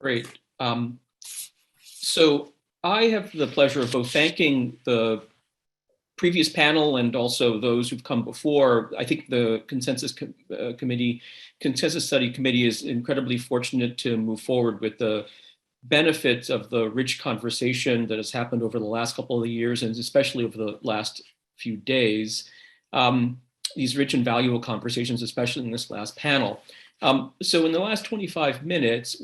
Great. So I have the pleasure of both thanking the previous panel and also those who've come before. I think the Consensus Study Committee is incredibly fortunate to move forward with the benefits of the rich conversation that has happened over the last couple of years, and especially over the last few days. These rich and valuable conversations, especially in this last panel. So in the last 35 minutes,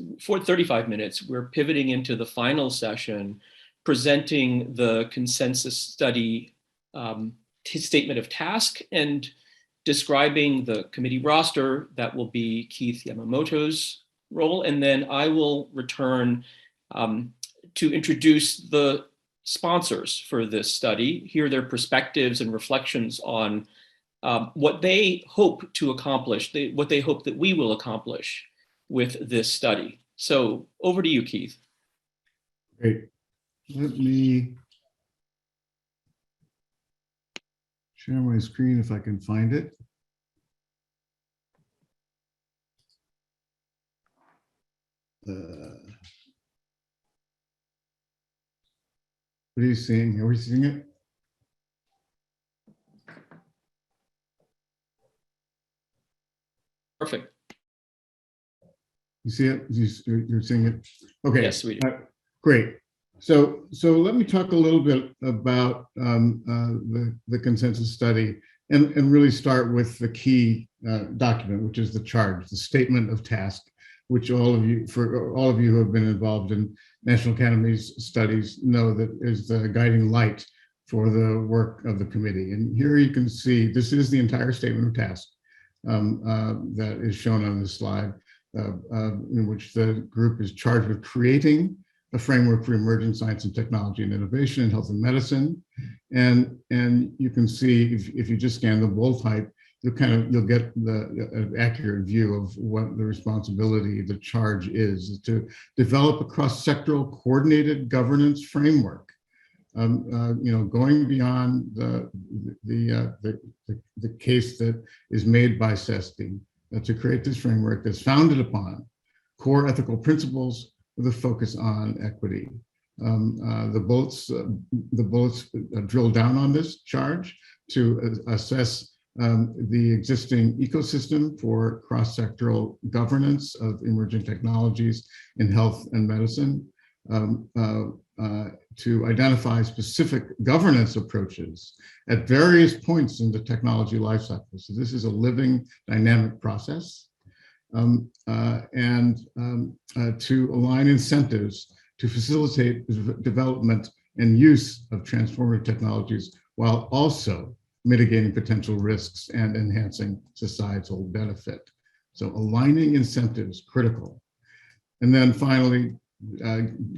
we're pivoting into the final session, presenting the Consensus Study statement of task and describing the committee roster. That will be Keith Yamamoto's role. And then I will return to introduce the sponsors for this study, hear their perspectives and reflections on what they hope to accomplish, what they hope that we will accomplish with this study. So over to you, Keith. Great. Let me share my screen if I can find it. What are you seeing? Are we seeing it? Perfect. You see it? You're seeing it? Okay. Yes, we do. Great. So let me talk a little bit about the consensus study and really start with the key document, which is the charge, the statement of task, which all of you who have been involved in National Academies studies know that is the guiding light for the work of the committee. And here you can see, this is the entire statement of task that is shown on this slide, in which the group is charged with creating a framework for emerging science and technology and innovation in health and medicine. And you can see, if you just scan the bold type, you'll get the accurate view of what the responsibility, the charge is to develop a cross-sectoral coordinated governance framework. Going beyond the case that is made by CESTI, to create this framework that's founded upon core ethical principles with a focus on equity. The bullets drill down on this charge to assess the existing ecosystem for cross-sectoral governance of emerging technologies in health and medicine, to identify specific governance approaches at various points in the technology lifecycle. So this is a living, dynamic process, and to align incentives to facilitate the development and use of transformative technologies while also mitigating potential risks and enhancing societal benefit. So aligning incentives, critical. And then finally,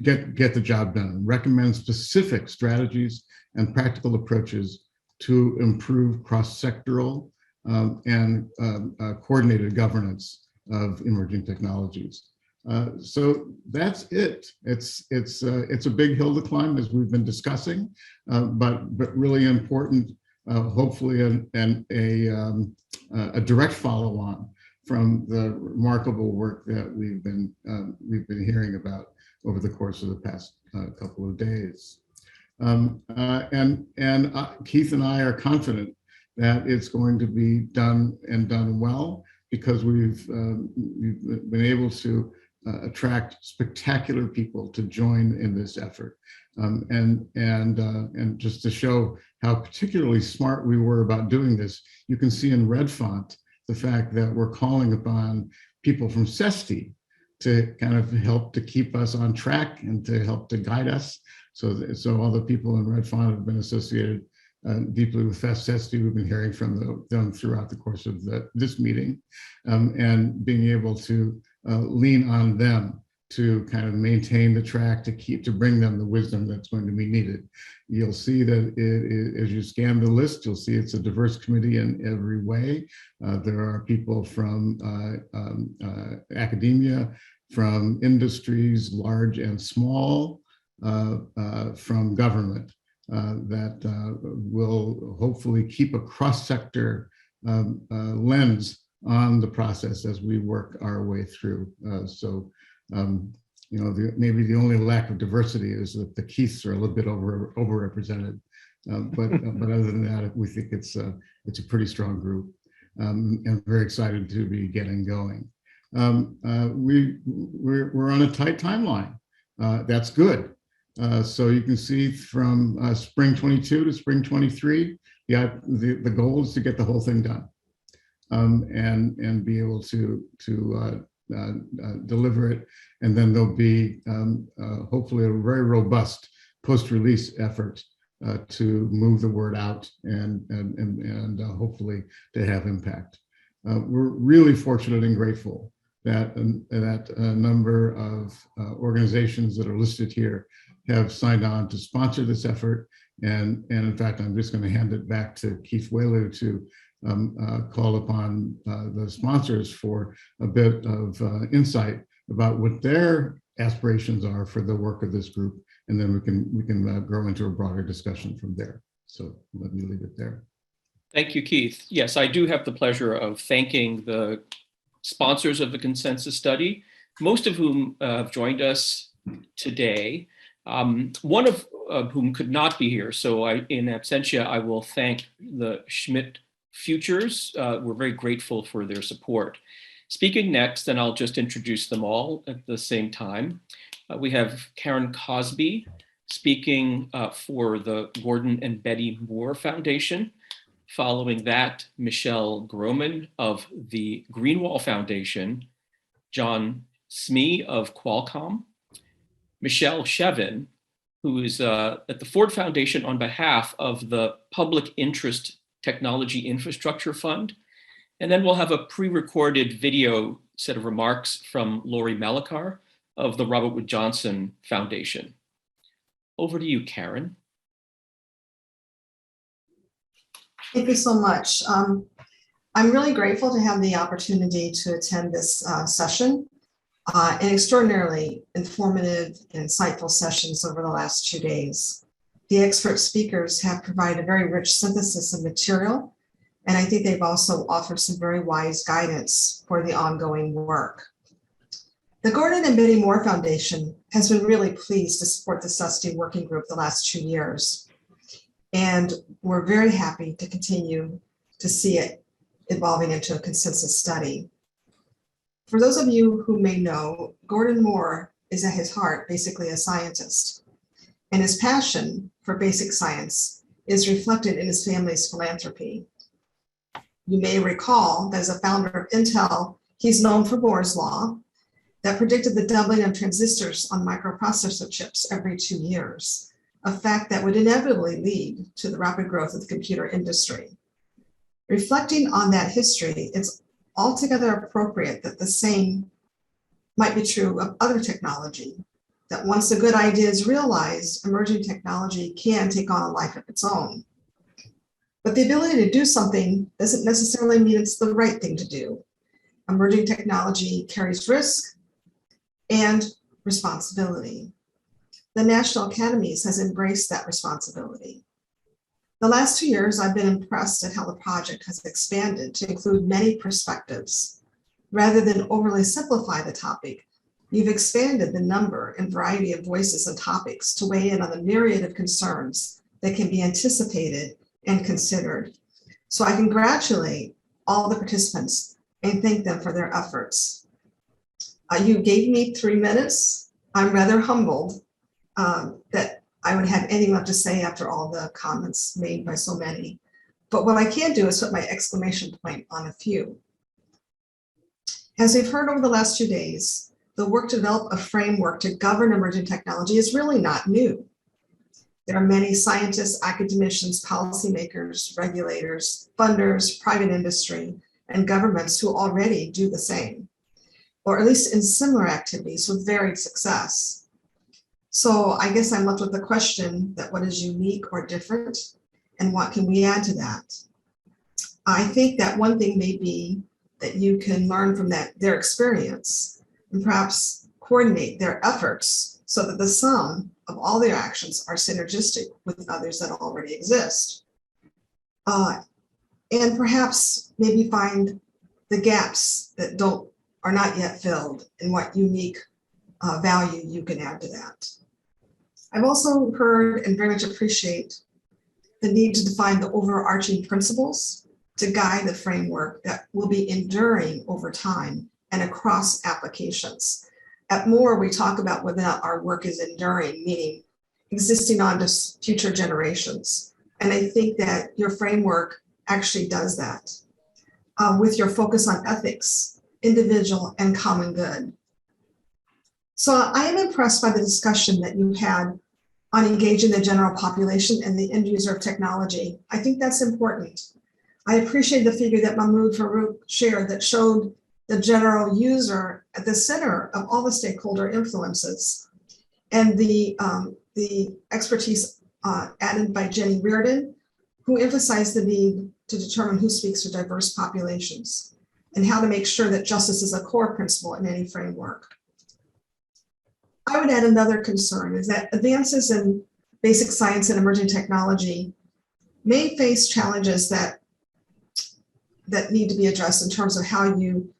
get the job done. Recommend specific strategies and practical approaches to improve cross-sectoral and coordinated governance of emerging technologies. So that's it. It's a big hill to climb, as we've been discussing, but really important. Hopefully, a direct follow-on from the remarkable work that we've been hearing about over the course of the past couple of days. Keith and I are confident that it's going to be done and done well, because we've been able to attract spectacular people to join in this effort, and just to show how particularly smart we were about doing this, you can see in red font the fact that we're calling upon people from CESTI to kind of help to keep us on track and to help to guide us. So all the people in red font have been associated deeply with CESTI. We've been hearing from them throughout the course of this meeting, and being able to lean on them to kind of maintain the track, to bring them the wisdom that's going to be needed. You'll see that as you scan the list, you'll see it's a diverse committee in every way. There are people from academia, from industries, large and small, from government, that will hopefully keep a cross-sector lens on the process as we work our way through. maybe the only lack of diversity is that the Keiths are a little bit overrepresented. But other than that, we think it's a pretty strong group, and very excited to be getting going. We're on a tight timeline. That's good. So you can see from spring 22 to spring 23, the goal is to get the whole thing done, and be able to deliver it. And then there'll be hopefully a very robust post-release effort to move the word out and hopefully to have impact. We're really fortunate and grateful that a number of organizations that are listed here have signed on to sponsor this effort. And in fact, I'm just going to hand it back to Keith Wailoo to call upon the sponsors for a bit of insight about what their aspirations are for the work of this group, and then we can grow into a broader discussion from there. So let me leave it there. Thank you, Keith. Yes, I do have the pleasure of thanking the sponsors of the consensus study, most of whom have joined us today. One of whom could not be here, so in absentia, I will thank the Schmidt Futures. We're very grateful for their support. Speaking next, and I'll just introduce them all at the same time. We have Karen Cosby speaking for the Gordon and Betty Moore Foundation. Following that, Michelle Groman of the Greenwall Foundation, John Smee of Qualcomm, Michelle Shevin, who is at the Ford Foundation on behalf of the Public Interest Technology Infrastructure Fund. And then we'll have a pre-recorded video set of remarks from Lori Melichar of the Robert Wood Johnson Foundation. Over to you, Karen. Thank you so much. I'm really grateful to have the opportunity to attend this session, and extraordinarily informative and insightful sessions over the last 2 days. The expert speakers have provided a very rich synthesis of material, and I think they've also offered some very wise guidance for the ongoing work. The Gordon and Betty Moore Foundation has been really pleased to support the CESTI working group the last 2 years. And we're very happy to continue to see it evolving into a consensus study. For those of you who may know, Gordon Moore is at his heart basically a scientist, and his passion for basic science is reflected in his family's philanthropy. You may recall that as a founder of Intel, he's known for Moore's Law that predicted the doubling of transistors on microprocessor chips every 2 years, a fact that would inevitably lead to the rapid growth of the computer industry. Reflecting on that history, it's altogether appropriate that the same might be true of other technology, that once a good idea is realized, emerging technology can take on a life of its own. But the ability to do something doesn't necessarily mean it's the right thing to do. Emerging technology carries risk and responsibility. The National Academies has embraced that responsibility. The last 2 years, I've been impressed at how the project has expanded to include many perspectives. Rather than overly simplify the topic, you've expanded the number and variety of voices and topics to weigh in on the myriad of concerns that can be anticipated and considered. So I congratulate all the participants and thank them for their efforts. You gave me 3 minutes. I'm rather humbled that I would have anything left to say after all the comments made by so many. But what I can do is put my exclamation point on a few. As we've heard over the last 2 days, the work to develop a framework to govern emerging technology is really not new. There are many scientists, academicians, policymakers, regulators, funders, private industry, and governments who already do the same, or at least in similar activities with varied success. So I guess I'm left with the question that what is unique or different, and what can we add to that? I think that one thing may be that you can learn from their experience and perhaps coordinate their efforts so that the sum of all their actions are synergistic with others that already exist. And perhaps maybe find the gaps that are not yet filled and what unique value you can add to that. I've also heard and very much appreciate the need to define the overarching principles to guide the framework that will be enduring over time and across applications. At Moore, we talk about whether or not our work is enduring, meaning existing on to future generations. And I think that your framework actually does that with your focus on ethics, individual and common good. So I am impressed by the discussion that you had on engaging the general population and the end user of technology. I think that's important. I appreciate the figure that Mahmoud Farouk shared that showed the general user at the center of all the stakeholder influences, and the expertise added by Jenny Reardon, who emphasized the need to determine who speaks to diverse populations and how to make sure that justice is a core principle in any framework. I would add another concern is that advances in basic science and emerging technology may face challenges that need to be addressed in terms of how you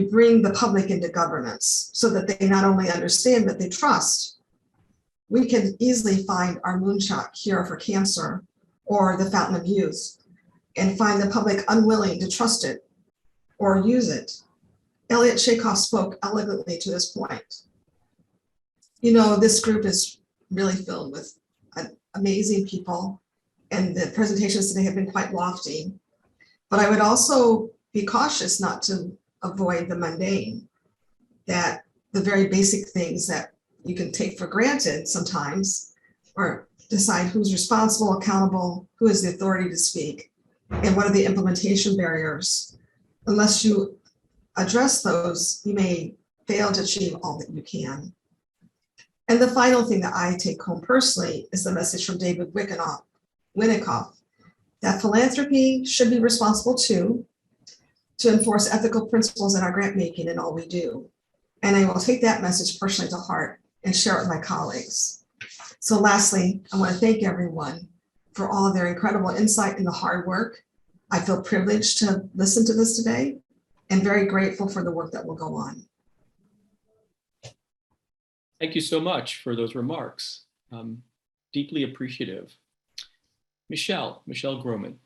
bring the public into governance so that they not only understand, but they trust. We can easily find our moonshot cure for cancer or the fountain of youth and find the public unwilling to trust it or use it. Elliot Shakoff spoke elegantly to this point. You know, this group is really filled with amazing people, and the presentations today have been quite lofty. But I would also be cautious not to avoid the mundane, that the very basic things that you can take for granted sometimes, or decide who's responsible, accountable, who has the authority to speak, and what are the implementation barriers. Unless you address those, you may fail to achieve all that you can. And the final thing that I take home personally is the message from David Winikoff, that philanthropy should be responsible too, to enforce ethical principles in our grant making and all we do. And I will take that message personally to heart and share it with my colleagues. So lastly, I want to thank everyone for all of their incredible insight and the hard work. I feel privileged to listen to this today and very grateful for the work that will go on. Thank you so much for those remarks. Deeply appreciative. Michelle Groman.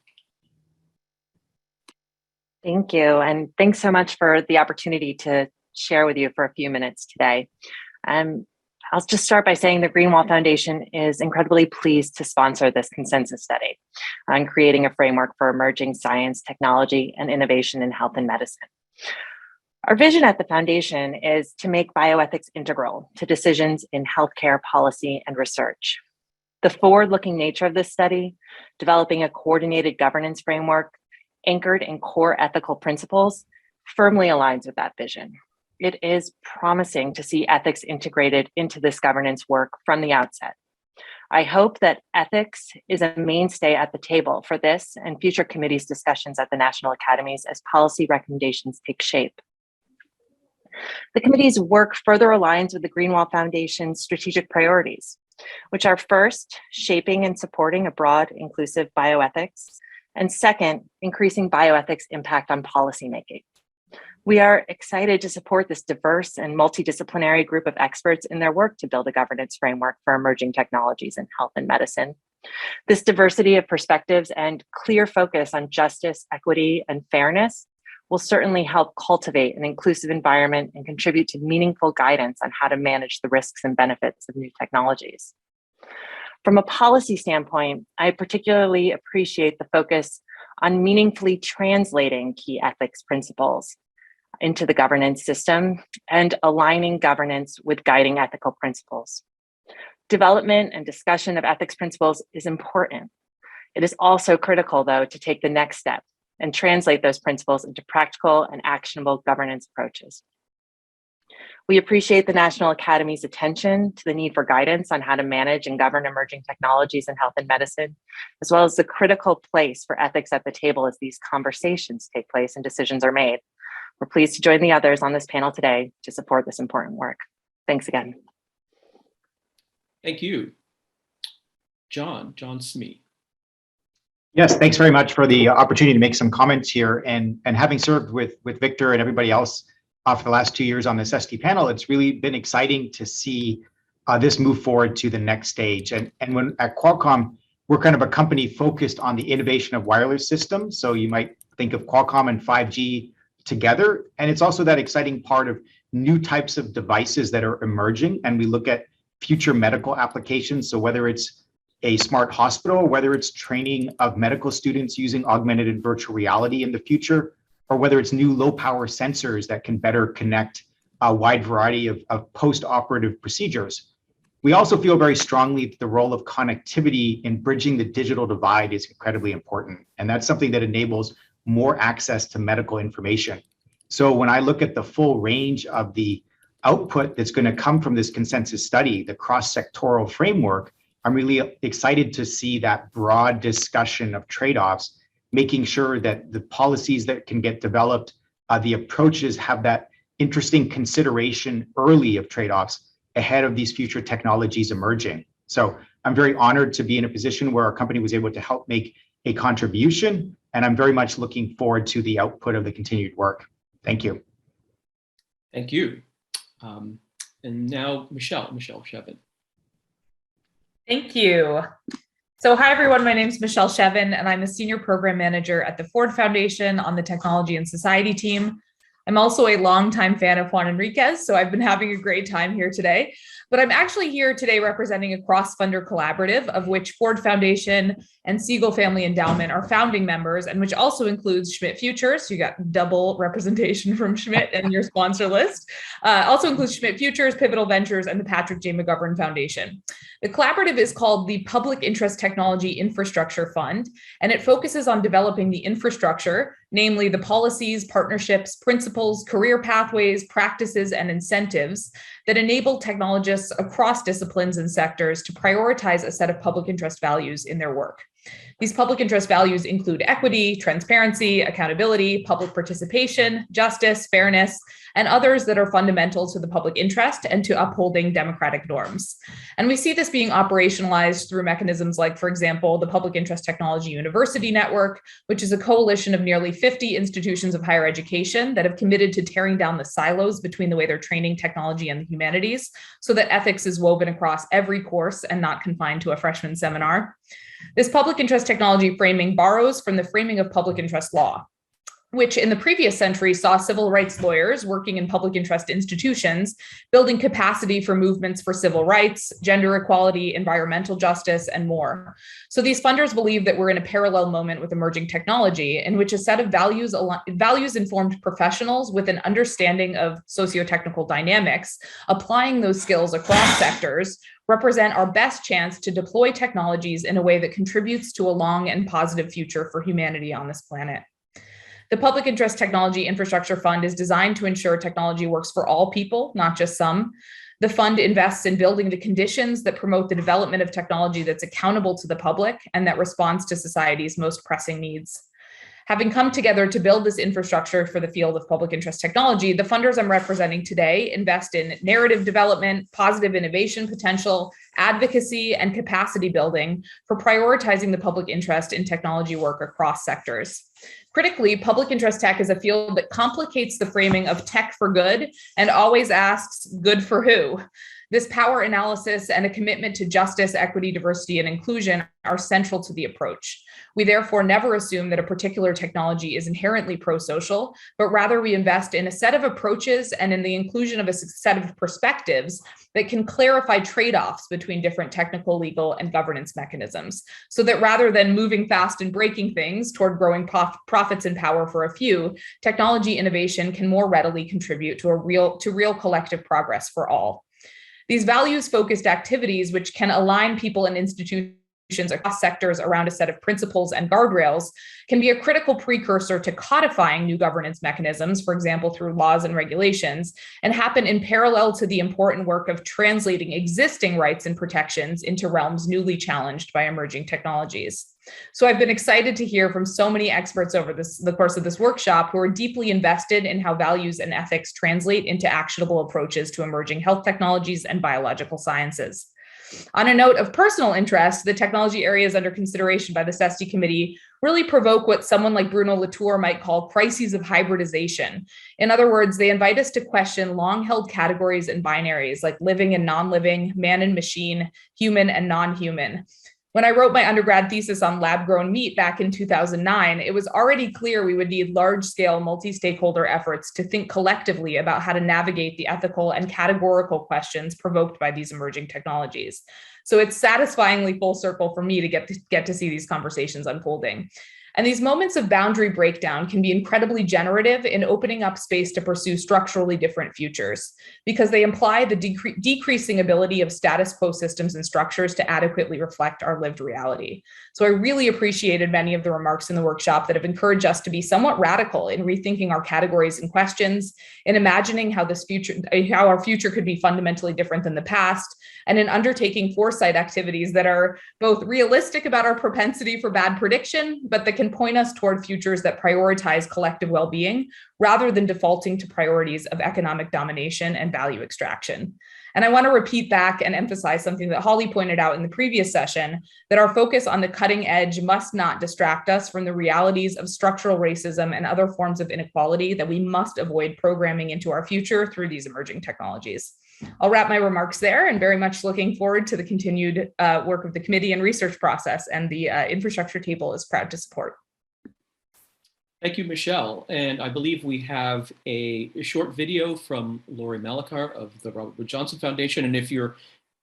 Thank you, and thanks so much for the opportunity to share with you for a few minutes today. I'll just start by saying the Greenwall Foundation is incredibly pleased to sponsor this consensus study on creating a framework for emerging science, technology, and innovation in health and medicine. Our vision at the Foundation is to make bioethics integral to decisions in healthcare policy and research. The forward-looking nature of this study, developing a coordinated governance framework anchored in core ethical principles, firmly aligns with that vision. It is promising to see ethics integrated into this governance work from the outset. I hope that ethics is a mainstay at the table for this and future committees' discussions at the National Academies as policy recommendations take shape. The committee's work further aligns with the Greenwall Foundation's strategic priorities, which are first, shaping and supporting a broad, inclusive bioethics, and second, increasing bioethics impact on policymaking. We are excited to support this diverse and multidisciplinary group of experts in their work to build a governance framework for emerging technologies in health and medicine. This diversity of perspectives and clear focus on justice, equity, and fairness will certainly help cultivate an inclusive environment and contribute to meaningful guidance on how to manage the risks and benefits of new technologies. From a policy standpoint, I particularly appreciate the focus on meaningfully translating key ethics principles into the governance system and aligning governance with guiding ethical principles. Development and discussion of ethics principles is important. It is also critical, though, to take the next step and translate those principles into practical and actionable governance approaches. We appreciate the National Academy's attention to the need for guidance on how to manage and govern emerging technologies in health and medicine, as well as the critical place for ethics at the table as these conversations take place and decisions are made. We're pleased to join the others on this panel today to support this important work. Thanks again. Thank you. John Smee. Yes, thanks very much for the opportunity to make some comments here. And having served with Victor and everybody else for the last 2 years on the CESTI panel, it's really been exciting to see this move forward to the next stage. And when at Qualcomm, we're kind of a company focused on the innovation of wireless systems. So you might think of Qualcomm and 5G together. And it's also that exciting part of new types of devices that are emerging. And we look at future medical applications. So whether it's a smart hospital, whether it's training of medical students using augmented and virtual reality in the future, or whether it's new low power sensors that can better connect a wide variety of post-operative procedures. We also feel very strongly that the role of connectivity in bridging the digital divide is incredibly important. And that's something that enables more access to medical information. So when I look at the full range of the output that's going to come from this consensus study, the cross-sectoral framework, I'm really excited to see that broad discussion of trade-offs, making sure that the policies that can get developed, the approaches have that interesting consideration early of trade-offs ahead of these future technologies emerging. So I'm very honored to be in a position where our company was able to help make a contribution, and I'm very much looking forward to the output of the continued work. Thank you. Thank you. And now Michelle Shevin. Thank you. So hi, everyone. My name is Michelle Shevin, and I'm a senior program manager at the Ford Foundation on the Technology and Society team. I'm also a longtime fan of Juan Enriquez, so I've been having a great time here today. But I'm actually here today representing a cross-funder collaborative of which Ford Foundation and Siegel Family Endowment are founding members, and which also includes Schmidt Futures. So you got double representation from Schmidt in your sponsor list. Also includes Schmidt Futures, Pivotal Ventures, and the Patrick J. McGovern Foundation. The collaborative is called the Public Interest Technology Infrastructure Fund, and it focuses on developing the infrastructure, namely the policies, partnerships, principles, career pathways, practices, and incentives that enable technologists across disciplines and sectors to prioritize a set of public interest values in their work. These public interest values include equity, transparency, accountability, public participation, justice, fairness, and others that are fundamental to the public interest and to upholding democratic norms. And we see this being operationalized through mechanisms like, for example, the Public Interest Technology University Network, which is a coalition of nearly 50 institutions of higher education that have committed to tearing down the silos between the way they're training technology and the humanities, so that ethics is woven across every course and not confined to a freshman seminar. This public interest technology framing borrows from the framing of public interest law, which in the previous century saw civil rights lawyers working in public interest institutions, building capacity for movements for civil rights, gender equality, environmental justice, and more. So these funders believe that we're in a parallel moment with emerging technology in which a set of values-informed professionals with an understanding of socio-technical dynamics, applying those skills across sectors, represent our best chance to deploy technologies in a way that contributes to a long and positive future for humanity on this planet. The Public Interest Technology Infrastructure Fund is designed to ensure technology works for all people, not just some. The fund invests in building the conditions that promote the development of technology that's accountable to the public and that responds to society's most pressing needs. Having come together to build this infrastructure for the field of public interest technology, the funders I'm representing today invest in narrative development, positive innovation potential, advocacy, and capacity building for prioritizing the public interest in technology work across sectors. Critically, public interest tech is a field that complicates the framing of tech for good and always asks, good for who? This power analysis and a commitment to justice, equity, diversity, and inclusion are central to the approach. We therefore never assume that a particular technology is inherently pro-social, but rather we invest in a set of approaches and in the inclusion of a set of perspectives that can clarify trade-offs between different technical, legal, and governance mechanisms, so that rather than moving fast and breaking things toward growing profits and power for a few, technology innovation can more readily contribute to real collective progress for all. These values-focused activities, which can align people and institutions across sectors around a set of principles and guardrails, can be a critical precursor to codifying new governance mechanisms, for example, through laws and regulations, and happen in parallel to the important work of translating existing rights and protections into realms newly challenged by emerging technologies. So I've been excited to hear from so many experts over the course of this workshop who are deeply invested in how values and ethics translate into actionable approaches to emerging health technologies and biological sciences. On a note of personal interest, the technology areas under consideration by the CESTI committee really provoke what someone like Bruno Latour might call crises of hybridization. In other words, they invite us to question long-held categories and binaries like living and non-living, man and machine, human and non-human. When I wrote my undergrad thesis on lab-grown meat back in 2009, it was already clear we would need large-scale multi-stakeholder efforts to think collectively about how to navigate the ethical and categorical questions provoked by these emerging technologies. So it's satisfyingly full circle for me to get to see these conversations unfolding. And these moments of boundary breakdown can be incredibly generative in opening up space to pursue structurally different futures, because they imply the decreasing ability of status quo systems and structures to adequately reflect our lived reality. So I really appreciated many of the remarks in the workshop that have encouraged us to be somewhat radical in rethinking our categories and questions, in imagining how our future could be fundamentally different than the past, and in undertaking foresight activities that are both realistic about our propensity for bad prediction, but that can point us toward futures that prioritize collective well-being rather than defaulting to priorities of economic domination and value extraction. And I want to repeat back and emphasize something that Holly pointed out in the previous session, that our focus on the cutting edge must not distract us from the realities of structural racism and other forms of inequality that we must avoid programming into our future through these emerging technologies. I'll wrap my remarks there, and very much looking forward to the continued work of the committee and research process, and the infrastructure table is proud to support. Thank you, Michelle. And I believe we have a short video from Lori Melichar of the Robert Wood Johnson Foundation. And if you're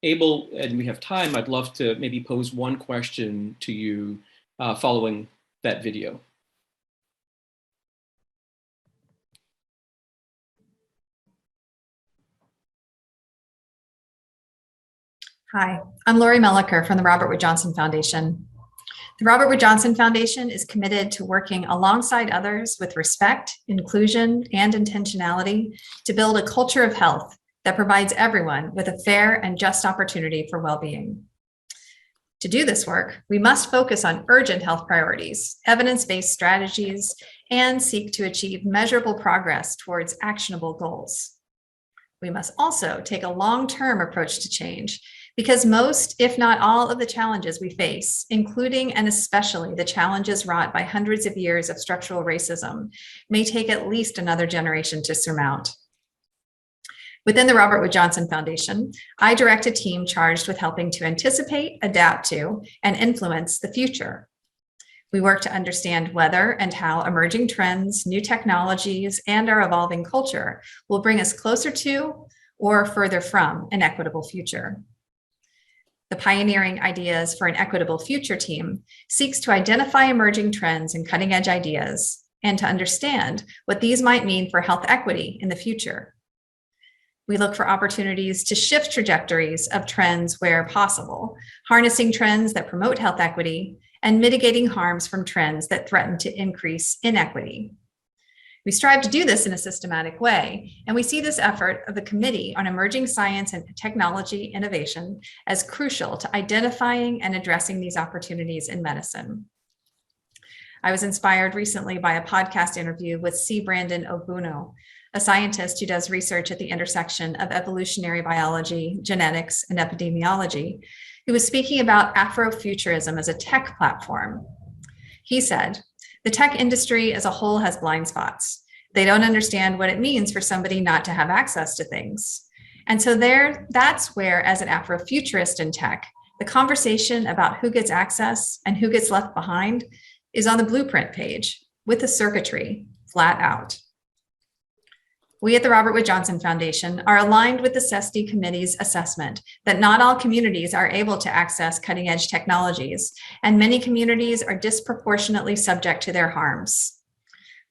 able and we have time, I'd love to maybe pose one question to you following that video. Hi, I'm Lori Melichar from the Robert Wood Johnson Foundation. The Robert Wood Johnson Foundation is committed to working alongside others with respect, inclusion, and intentionality to build a culture of health that provides everyone with a fair and just opportunity for well-being. To do this work, we must focus on urgent health priorities, evidence-based strategies, and seek to achieve measurable progress towards actionable goals. We must also take a long-term approach to change, because most, if not all, of the challenges we face, including and especially the challenges wrought by hundreds of years of structural racism, may take at least another generation to surmount. Within the Robert Wood Johnson Foundation, I direct a team charged with helping to anticipate, adapt to, and influence the future. We work to understand whether and how emerging trends, new technologies, and our evolving culture will bring us closer to or further from an equitable future. The Pioneering Ideas for an Equitable Future team seeks to identify emerging trends and cutting-edge ideas, and to understand what these might mean for health equity in the future. We look for opportunities to shift trajectories of trends where possible, harnessing trends that promote health equity and mitigating harms from trends that threaten to increase inequity. We strive to do this in a systematic way, and we see this effort of the Committee on Emerging Science and Technology Innovation as crucial to identifying and addressing these opportunities in medicine. I was inspired recently by a podcast interview with C. Brandon Ogbuno, a scientist who does research at the intersection of evolutionary biology, genetics, and epidemiology, who was speaking about Afrofuturism as a tech platform. He said, "The tech industry as a whole has blind spots. They don't understand what it means for somebody not to have access to things. And so that's where, as an Afrofuturist in tech, the conversation about who gets access and who gets left behind is on the blueprint page with the circuitry flat out." We at the Robert Wood Johnson Foundation are aligned with the CESTI committee's assessment that not all communities are able to access cutting-edge technologies, and many communities are disproportionately subject to their harms.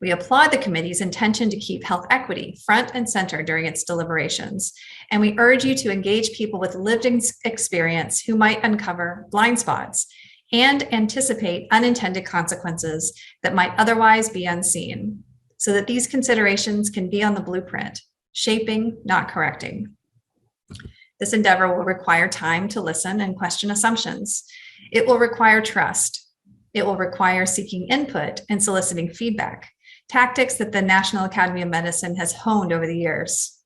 We applaud the committee's intention to keep health equity front and center during its deliberations, and we urge you to engage people with lived experience who might uncover blind spots and anticipate unintended consequences that might otherwise be unseen, so that these considerations can be on the blueprint, shaping, not correcting. This endeavor will require time to listen and question assumptions. It will require trust. It will require seeking input and soliciting feedback, tactics that the National Academy of Medicine has honed over the years.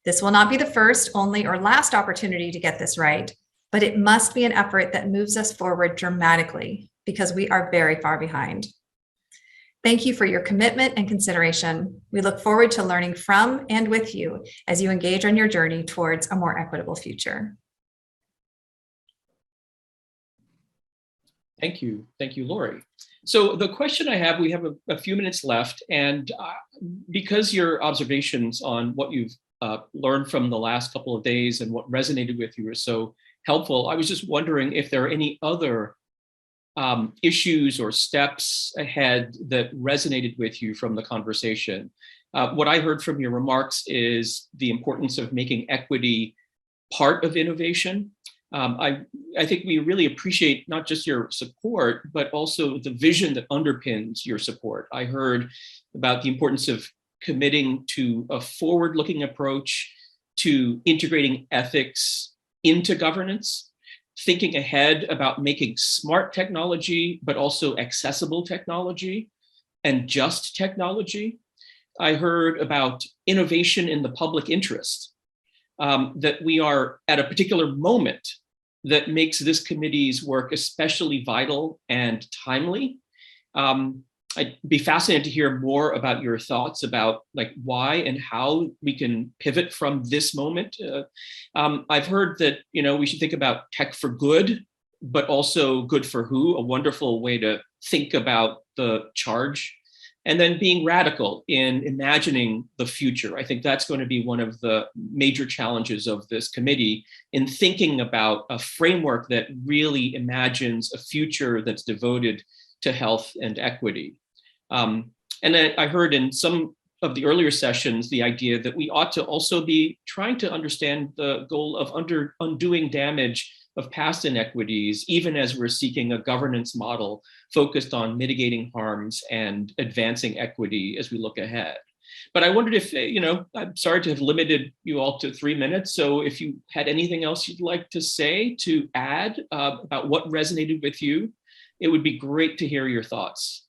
This will not be the first, only, or last opportunity to get this right, but it must be an effort that moves us forward dramatically, because we are very far behind. Thank you for your commitment and consideration. We look forward to learning from and with you as you engage on your journey towards a more equitable future. Thank you. Thank you, Lori. So the question I have, we have a few minutes left, and because your observations on what you've learned from the last couple of days and what resonated with you are so helpful, I was just wondering if there are any other issues or steps ahead that resonated with you from the conversation. What I heard from your remarks is the importance of making equity part of innovation. I think we really appreciate not just your support, but also the vision that underpins your support. I heard about the importance of committing to a forward-looking approach to integrating ethics into governance, thinking ahead about making smart technology, but also accessible technology and just technology. I heard about innovation in the public interest, that we are at a particular moment that makes this committee's work especially vital and timely. I'd be fascinated to hear more about your thoughts about like why and how we can pivot from this moment. I've heard that, you know, we should think about tech for good, but also good for who, a wonderful way to think about the charge. And then being radical in imagining the future. I think that's going to be one of the major challenges of this committee in thinking about a framework that really imagines a future that's devoted to health and equity. And I heard in some of the earlier sessions the idea that we ought to also be trying to understand the goal of undoing damage of past inequities, even as we're seeking a governance model focused on mitigating harms and advancing equity as we look ahead. But I wondered if, you know, I'm sorry to have limited you all to 3 minutes. So if you had anything else you'd like to say, to add about what resonated with you, it would be great to hear your thoughts.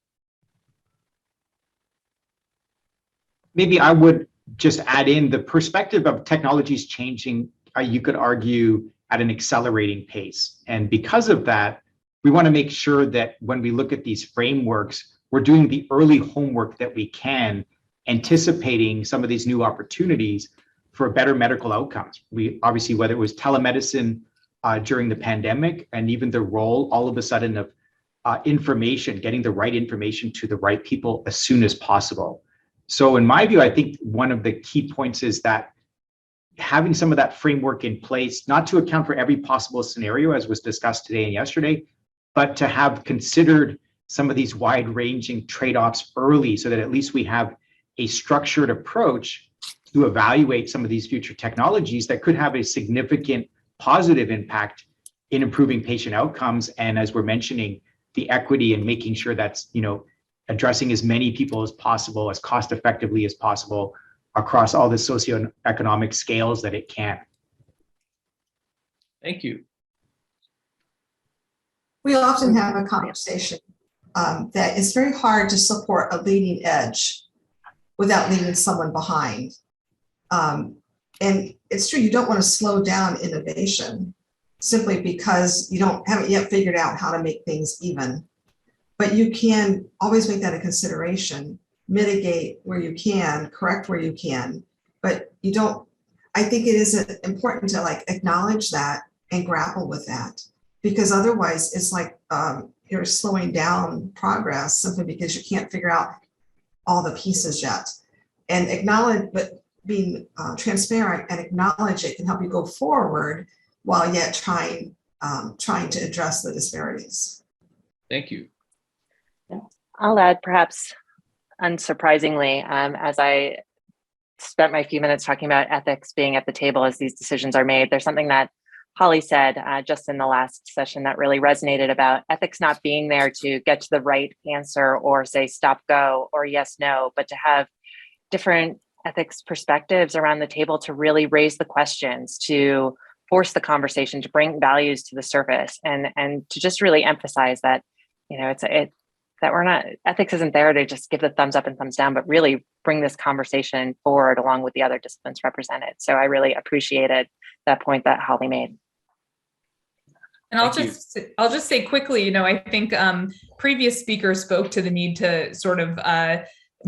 Maybe I would just add in the perspective of technologies changing, you could argue, at an accelerating pace. And because of that, we want to make sure that when we look at these frameworks, we're doing the early homework that we can, anticipating some of these new opportunities for better medical outcomes. We obviously, whether it was telemedicine during the pandemic and even the role all of a sudden of information, getting the right information to the right people as soon as possible. So in my view, I think one of the key points is that having some of that framework in place, not to account for every possible scenario as was discussed today and yesterday, but to have considered some of these wide-ranging trade-offs early so that at least we have a structured approach to evaluate some of these future technologies that could have a significant positive impact in improving patient outcomes. And as we're mentioning, the equity and making sure that's, you know, addressing as many people as possible, as cost effectively as possible, across all the socioeconomic scales that it can. Thank you. We often have a conversation that it's very hard to support a leading edge without leaving someone behind. And it's true, you don't want to slow down innovation simply because you haven't yet figured out how to make things even. But you can always make that a consideration, mitigate where you can, correct where you can, but you don't, I think it is important to like acknowledge that and grapple with that, because otherwise it's like you're slowing down progress simply because you can't figure out all the pieces yet. And acknowledge, but being transparent and acknowledge it can help you go forward while yet trying to address the disparities. Thank you. I'll add, perhaps unsurprisingly, as I spent my few minutes talking about ethics being at the table as these decisions are made, there's something that Holly said just in the last session that really resonated about ethics not being there to get to the right answer or say stop, go, or yes, no, but to have different ethics perspectives around the table to really raise the questions, to force the conversation, to bring values to the surface, and to just really emphasize that, you know, that we're not, ethics isn't there to just give the thumbs up and thumbs down, but really bring this conversation forward along with the other disciplines represented. So I really appreciated that point that Holly made. And I'll just say quickly, you know, I think previous speakers spoke to the need to sort of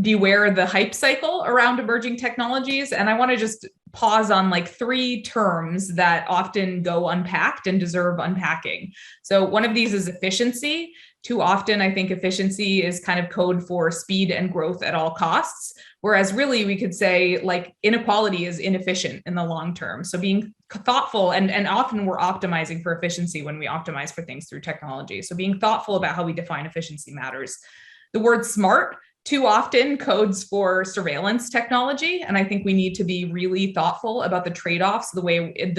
beware the hype cycle around emerging technologies. And I want to just pause on like 3 terms that often go unpacked and deserve unpacking. So one of these is efficiency. Too often, I think efficiency is kind of code for speed and growth at all costs. Whereas really we could say like inequality is inefficient in the long term. So being thoughtful, and often we're optimizing for efficiency when we optimize for things through technology. So being thoughtful about how we define efficiency matters. The word smart too often codes for surveillance technology. And I think we need to be really thoughtful about the trade-offs, in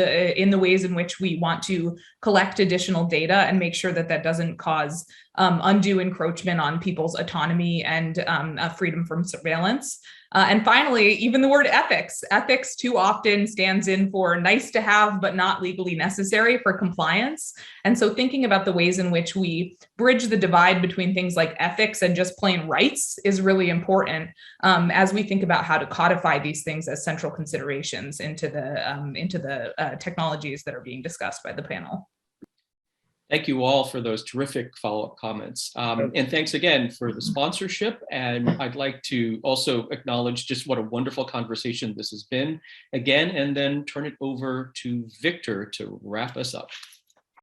the ways in which we want to collect additional data and make sure that that doesn't cause undue encroachment on people's autonomy and freedom from surveillance. And finally, even the word ethics. Ethics too often stands in for nice to have, but not legally necessary for compliance. And so thinking about the ways in which we bridge the divide between things like ethics and just plain rights is really important as we think about how to codify these things as central considerations into the technologies that are being discussed by the panel. Thank you all for those terrific follow-up comments. And thanks again for the sponsorship. And I'd like to also acknowledge just what a wonderful conversation this has been again, and then turn it over to Victor to wrap us up.